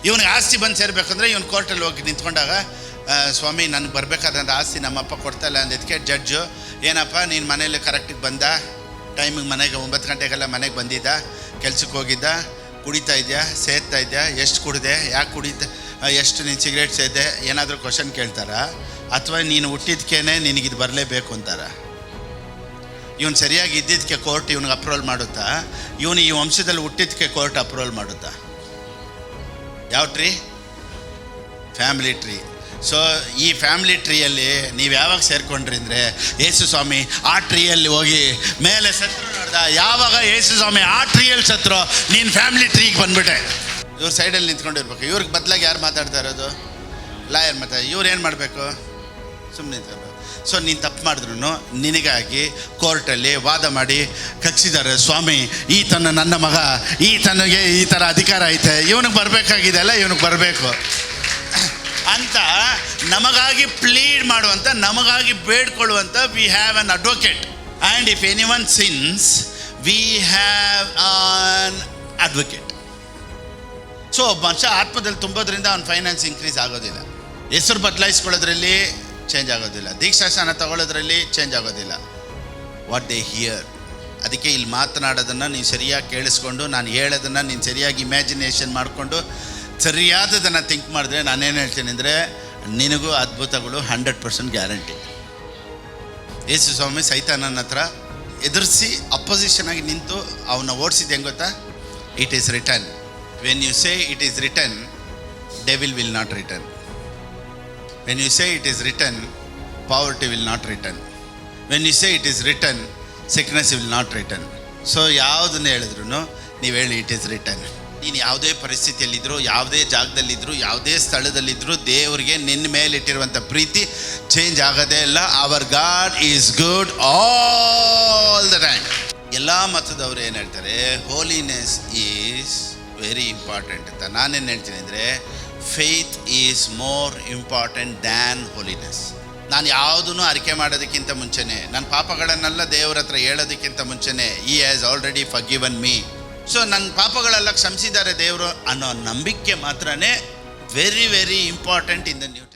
ಇವನಿಗೆ ಆಸ್ತಿ ಬಂದು ಸೇರಬೇಕಂದ್ರೆ ಇವನು ಕೋರ್ಟಲ್ಲಿ ಹೋಗಿ ನಿಂತ್ಕೊಂಡಾಗ, ಸ್ವಾಮಿ ನನಗೆ ಬರಬೇಕಾದಂಥ ಆಸ್ತಿ ನಮ್ಮಪ್ಪ ಕೊಡ್ತಾಯಿಲ್ಲ ಅಂದಿದ್ದಕ್ಕೆ ಜಡ್ಜು, ಏನಪ್ಪ ನೀನು ಮನೇಲಿ ಕರೆಕ್ಟಿಗೆ ಬಂದ, ಟೈಮಿಗೆ ಮನೆಗೆ 9 ಗಂಟೆಗೆಲ್ಲ ಮನೆಗೆ ಬಂದಿದ್ದ, ಕೆಲ್ಸಕ್ಕೆ ಹೋಗಿದ್ದ, ಕುಡಿತಾ ಇದೆಯಾ, ಸೇರ್ತಾ ಇದೆಯಾ, ಎಷ್ಟು ಕುಡಿದೆ, ಯಾಕೆ ಕುಡಿತ, ಎಷ್ಟು ನೀನು ಸಿಗರೇಟ್ ಸೇದೆ, ಏನಾದರೂ ಕ್ವಶನ್ ಕೇಳ್ತಾರ? ಅಥವಾ ನೀನು ಹುಟ್ಟಿದ್ಕೇನೆ ನಿನಗಿದು ಬರಲೇಬೇಕು ಅಂತಾರ? ಇವನು ಸರಿಯಾಗಿ ಇದ್ದಿದ್ದಕ್ಕೆ ಕೋರ್ಟ್ ಇವ್ನಿಗೆ ಅಪ್ರೂವಲ್ ಮಾಡುತ್ತಾ? ಇವನು ಈ ವಂಶದಲ್ಲಿ ಹುಟ್ಟಿದ್ದಕ್ಕೆ ಕೋರ್ಟ್ ಅಪ್ರೂವಲ್ ಮಾಡುತ್ತಾ? ಯಾವ ಟ್ರೀ? Family tree. ಸೊ ಈ ಫ್ಯಾಮಿಲಿ ಟ್ರೀಯಲ್ಲಿ ನೀವು ಯಾವಾಗ ಸೇರ್ಕೊಂಡ್ರಿ ಅಂದರೆ, ಯೇಸು ಸ್ವಾಮಿ ಆ ಟ್ರೀಯಲ್ಲಿ ಹೋಗಿ ಮೇಲೆ ಸತ್ರು ನೋಡ್ದ. ಯಾವಾಗ ಯೇಸು ಸ್ವಾಮಿ ಆ ಟ್ರೀಯಲ್ಲಿ ಸತ್ರು, ನೀನು ಫ್ಯಾಮಿಲಿ ಟ್ರೀಗೆ ಬಂದ್ಬಿಟ್ಟೆ. ಇವ್ರು ಸೈಡಲ್ಲಿ ನಿಂತ್ಕೊಂಡಿರ್ಬೇಕು. ಇವ್ರಿಗೆ ಬದಲಾಗಿ ಯಾರು ಮಾತಾಡ್ತಾ ಇರೋದು? ಲಾಯರ್ ಮಾತಾಡ. ಇವ್ರು ಏನು ಮಾಡಬೇಕು? ಸುಮ್ಮನೆ ನಿಂತ್ಕೋಬೇಕು. ಸೊ ನೀನು ತಪ್ಪು ಮಾಡಿದ್ರು ನಿನಗಾಗಿ ಕೋರ್ಟಲ್ಲಿ ವಾದ ಮಾಡಿ ಕಕ್ಷಿದ್ದಾರೆ, ಸ್ವಾಮಿ ಈತನ ನನ್ನ ಮಗ, ಈತನಿಗೆ ಈ ಥರ ಅಧಿಕಾರ ಐತೆ, ಇವನಿಗೆ ಬರಬೇಕಾಗಿದೆ ಅಲ್ಲ, ಇವನಿಗೆ ಬರಬೇಕು ಅಂತ ನಮಗಾಗಿ ಪ್ಲೀಡ್ ಮಾಡುವಂಥ, ನಮಗಾಗಿ ಬೇಡ್ಕೊಳ್ಳುವಂಥ we have an advocate. And if anyone sins we have an advocate. So ಒಬ್ಬ ಮನುಷ್ಯ ಆತ್ಮದಲ್ಲಿ ತುಂಬೋದ್ರಿಂದ ಅವ್ನ ಫೈನಾನ್ಸ್ ಇನ್ಕ್ರೀಸ್ ಆಗೋದಿಲ್ಲ, ಹೆಸರು ಬದಲಾಯಿಸ್ಕೊಳ್ಳೋದ್ರಲ್ಲಿ ಚೇಂಜ್ ಆಗೋದಿಲ್ಲ, ದೀಕ್ಷಾಸ್ನಾನ ತಗೊಳ್ಳೋದ್ರಲ್ಲಿ ಚೇಂಜ್ ಆಗೋದಿಲ್ಲ. What they here. ಅದಕ್ಕೆ ಇಲ್ಲಿ ಮಾತನಾಡೋದನ್ನು ನೀವು ಸರಿಯಾಗಿ ಕೇಳಿಸ್ಕೊಂಡು, ನಾನು ಹೇಳೋದನ್ನು ನೀನು ಸರಿಯಾಗಿ ಇಮ್ಯಾಜಿನೇಷನ್ ಮಾಡಿಕೊಂಡು ಸರಿಯಾದದನ್ನು ಥಿಂಕ್ ಮಾಡಿದ್ರೆ, ನಾನೇನು ಹೇಳ್ತೀನಿ ಅಂದರೆ, ನಿನಗೂ ಅದ್ಭುತಗಳು 100% ಗ್ಯಾರಂಟಿ. ಯೇಸು ಸ್ವಾಮಿ ಸೈತಾನನ ಹತ್ರ ಎದುರಿಸಿ ಅಪೋಸಿಷನ್ ಆಗಿ ನಿಂತು ಅವನ್ನ ಓಡಿಸಿದ್ದು ಹೆಂಗೆ ಗೊತ್ತಾ? It is return. When you say it is return, devil will not return. When you say it is written, poverty will not return. When you say it is written, sickness will not return. So ಯಾವುದನ್ನು ಹೇಳಿದ್ರು ನೀವು ಹೇಳಿ it is return. ನೀನು ಯಾವುದೇ ಪರಿಸ್ಥಿತಿಯಲ್ಲಿದ್ದರೂ, ಯಾವುದೇ ಜಾಗದಲ್ಲಿದ್ದರೂ, ಯಾವುದೇ ಸ್ಥಳದಲ್ಲಿದ್ದರೂ, ದೇವರಿಗೆ ನಿನ್ನ ಮೇಲಿಟ್ಟಿರುವಂಥ ಪ್ರೀತಿ ಚೇಂಜ್ ಆಗೋದೇ ಇಲ್ಲ. Our god is good all the time. ಎಲ್ಲ ಮತದವರು ಏನು ಹೇಳ್ತಾರೆ? ಹೋಲಿನೆಸ್ ಈಸ್ ವೆರಿ ಇಂಪಾರ್ಟೆಂಟ್ ಅಂತ. ನಾನೇನು ಹೇಳ್ತೀನಿ ಅಂದರೆ, faith is more important than holiness. ನಾನು ಯಾವುದನ್ನು ಅರಿಕೆ ಮಾಡೋದಕ್ಕಿಂತ ಮುಂಚೆನೇ, ನನ್ನ ಪಾಪಗಳನ್ನೆಲ್ಲ ದೇವರ ಹತ್ರ ಹೇಳೋದಕ್ಕಿಂತ ಮುಂಚೆನೇ, ಈ ಹ್ಯಾಸ್ ಆಲ್ರೆಡಿ ಫರ್ಗಿವನ್ ಮೀ. ಸೊ ನನ್ನ ಪಾಪಗಳೆಲ್ಲ ಕ್ಷಮಿಸಿದ್ದಾರೆ ದೇವರು ಅನ್ನೋ ನಂಬಿಕೆ ಮಾತ್ರನೇ very very important in the new